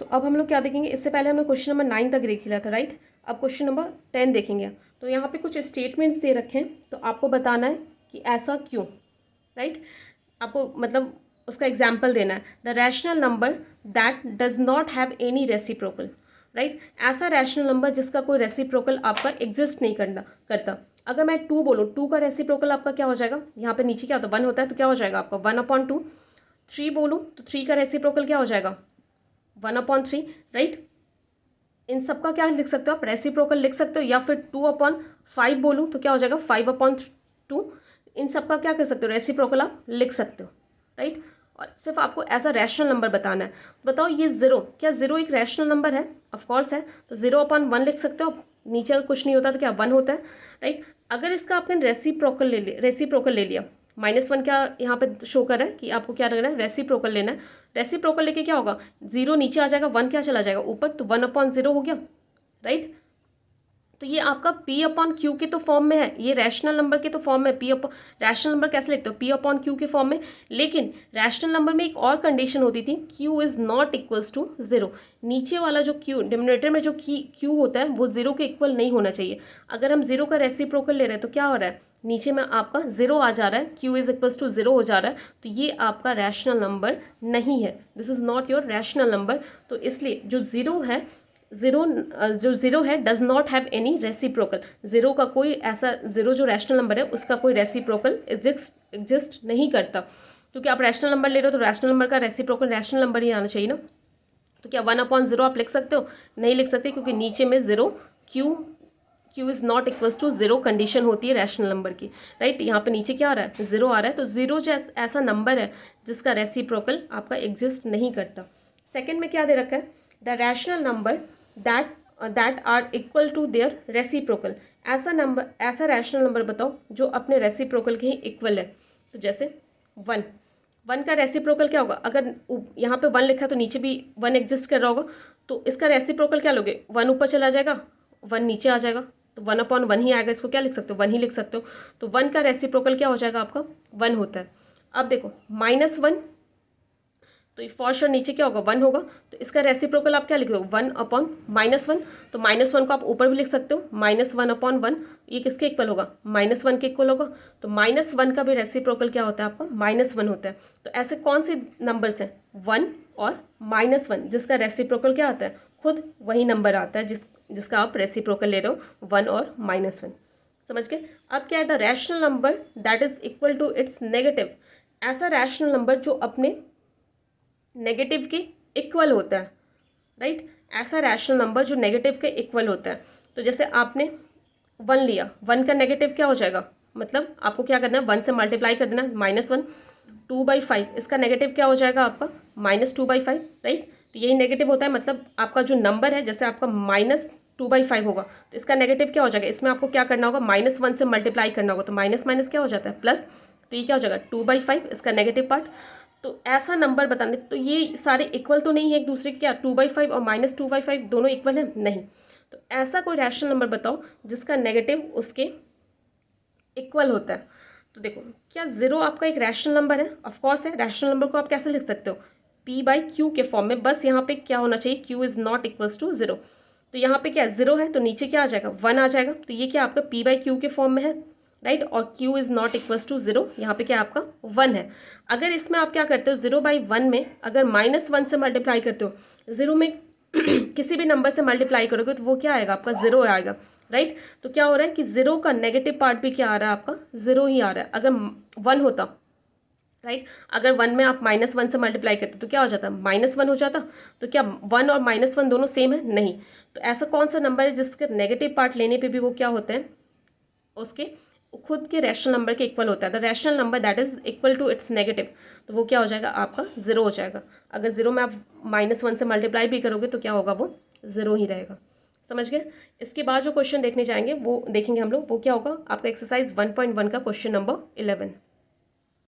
तो अब हम लोग क्या देखेंगे, इससे पहले हमने क्वेश्चन नंबर 9 तक देख लिया था, राइट। अब क्वेश्चन नंबर 10 देखेंगे। तो यहाँ पे कुछ स्टेटमेंट्स दे रखे हैं, तो आपको बताना है कि ऐसा क्यों, राइट। आपको मतलब उसका एग्जाम्पल देना है। The rational number that does not have any reciprocal, right. ऐसा रैशनल नंबर जिसका कोई रेसिप्रोकल आपका एग्जिस्ट नहीं करता। अगर मैं 2 बोलूँ, 2 का रेसिप्रोकल आपका क्या हो जाएगा, यहाँ पे नीचे क्या होता है 1 होता है, तो क्या हो जाएगा आपका 1/2। 3 बोलूँ तो 3 का रेसिप्रोकल क्या हो जाएगा 1/3, राइट। इन सबका क्या लिख सकते हो आप, रेसिप्रोकल लिख सकते हो। या फिर 2/5 बोलूँ तो क्या हो जाएगा 5/2। इन सबका क्या कर सकते हो, रेसिप्रोकल आप लिख सकते हो, राइट। और सिर्फ आपको ऐसा रैशनल नंबर बताना है। बताओ ये जीरो, क्या जीरो एक रैशनल नंबर है, ऑफकोर्स है। तो 0/1 लिख सकते हो। नीचे अगर कुछ नहीं होता तो क्या 1 होता है, राइट। अगर इसका आपने रेसिप्रोकल ले लिया, -1 क्या यहाँ पे शो कर रहा है कि आपको क्या करना है, रेसिप्रोकल लेना है। रेसिप्रोकल लेके क्या होगा, 0 नीचे आ जाएगा, 1 क्या चला जाएगा ऊपर, तो 1/0 हो गया, राइट। तो ये आपका P/Q के तो फॉर्म में है, ये रैशनल नंबर के तो फॉर्म में रैशनल नंबर कैसे लिखते हो, P/Q के फॉर्म में। लेकिन रैशनल नंबर में एक और कंडीशन होती थी, Q is not equals to 0। नीचे वाला जो Q, डिनोमिनेटर में जो Q होता है वो 0 के इक्वल नहीं होना चाहिए। अगर हम 0 का रेसिप्रोकल ले रहे हैं तो क्या हो रहा है, नीचे में आपका 0 आ जा रहा है, Q इज इक्वल्स टू 0 हो जा रहा है, तो ये आपका रैशनल नंबर नहीं है। This is not your rational number. तो इसलिए जो जीरो है does not have any reciprocal. Zero का कोई ऐसा, जीरो जो रैशनल नंबर है उसका कोई रेसिप्रोकल एग्जिस्ट नहीं करता। क्योंकि आप रैशनल नंबर ले रहे हो तो रैशनल नंबर का रेसिप्रोकल रैशनल नंबर ही आना चाहिए ना। तो क्या 1/0 आप लिख सकते हो, नहीं लिख सकते, क्योंकि नीचे में 0 Q is not equals to 0 condition होती है रैशनल नंबर की, राइट। यहाँ पे नीचे क्या आ रहा है 0 आ रहा है, तो 0 जो ऐसा नंबर है जिसका रेसिप्रोकल आपका एग्जिस्ट नहीं करता। सेकेंड में क्या दे रखा है, the rational number that are equal to their reciprocal. ऐसा रैशनल नंबर बताओ जो अपने रेसिप्रोकल के ही इक्वल है। तो जैसे 1 का रेसिप्रोकल क्या होगा, अगर यहाँ पे 1 लिखा है तो नीचे भी 1 एग्जिस्ट कर रहा होगा, तो इसका रेसिप्रोकल क्या लोगे, 1 ऊपर चला जाएगा, 1 नीचे आ जाएगा, तो 1/1 ही आएगा। इसको क्या लिख सकते हो, 1 ही लिख सकते हो। तो 1 का रेसिप्रोकल क्या हो जाएगा आपका 1 होता है। अब देखो -1, तो फॉर श्योर नीचे क्या होगा 1 होगा, तो इसका रेसिप्रोकल आप क्या लिखोगे 1/-1। तो -1 को आप ऊपर भी लिख सकते हो, -1/1। ये किसके इक्वल होगा, -1 के इक्वल होगा। तो -1 का भी रेसिप्रोकल क्या होता है आपका -1 होता है। तो ऐसे कौन से नंबर्स हैं 1 और -1 जिसका रेसिप्रोकल क्या आता है, खुद वही नंबर आता है जिसका आप रेसिप्रोकल ले रहे हो 1 और -1। समझ गए। अब क्या है, the rational number that is equal to its negative. ऐसा रैशनल नंबर जो अपने नेगेटिव के इक्वल होता है, राइट। ऐसा रैशनल नंबर जो नेगेटिव के इक्वल होता है। तो जैसे आपने 1 लिया, 1 का नेगेटिव क्या हो जाएगा, मतलब आपको क्या करना है 1 से मल्टीप्लाई कर देना, -1। 2/5 इसका नेगेटिव क्या हो जाएगा आपका -2/5, राइट। तो यही नेगेटिव होता है, मतलब आपका जो नंबर है, जैसे आपका -2/5 होगा तो इसका नेगेटिव क्या हो जाएगा, इसमें आपको क्या करना होगा -1 से मल्टीप्लाई करना होगा, तो माइनस माइनस क्या हो जाता है प्लस। तो ये क्या हो जाएगा 2/5 इसका नेगेटिव पार्ट। तो ऐसा नंबर बताने, तो ये सारे इक्वल तो नहीं है एक दूसरे के, क्या 2/5 और -2/5 दोनों इक्वल है, नहीं। तो ऐसा कोई रैशनल नंबर बताओ जिसका नेगेटिव उसके इक्वल होता है। तो देखो, क्या 0 आपका एक रैशनल नंबर है, ऑफकोर्स है। रैशनल नंबर को आप कैसे लिख सकते हो, P/Q के फॉर्म में। बस यहाँ पे क्या होना चाहिए, Q is not equals to 0। तो यहाँ पे क्या 0 है, तो नीचे क्या आ जाएगा 1 आ जाएगा, तो ये क्या आपका P/Q के फॉर्म में है, राइट। और Q is not equals to 0, यहाँ पे क्या आपका 1 है। अगर इसमें आप क्या करते हो 0/1 में अगर -1 से मल्टीप्लाई करते हो, 0 में किसी भी नंबर से मल्टीप्लाई करोगे तो वो क्या आएगा आपका 0 आएगा, राइट। तो क्या हो रहा है कि 0 का नेगेटिव पार्ट भी क्या आ रहा है आपका 0 ही आ रहा है। अगर 1 होता, राइट, अगर 1 में आप -1 से मल्टीप्लाई करते तो क्या हो जाता, -1 हो जाता। तो क्या 1 और -1 दोनों सेम है, नहीं। तो ऐसा कौन सा नंबर है जिसके नेगेटिव पार्ट लेने पे भी वो क्या होता है, उसके खुद के रैशनल नंबर के इक्वल होता है। The rational number that is equal to its negative, तो वो क्या हो जाएगा आपका 0 हो जाएगा। अगर 0 में आप -1 से मल्टीप्लाई भी करोगे तो क्या होगा, वो 0 ही रहेगा। समझ गए। इसके बाद जो क्वेश्चन देखने जाएंगे वो देखेंगे हम लोग, वो क्या होगा आपका एक्सरसाइज 1.1 का क्वेश्चन नंबर 11।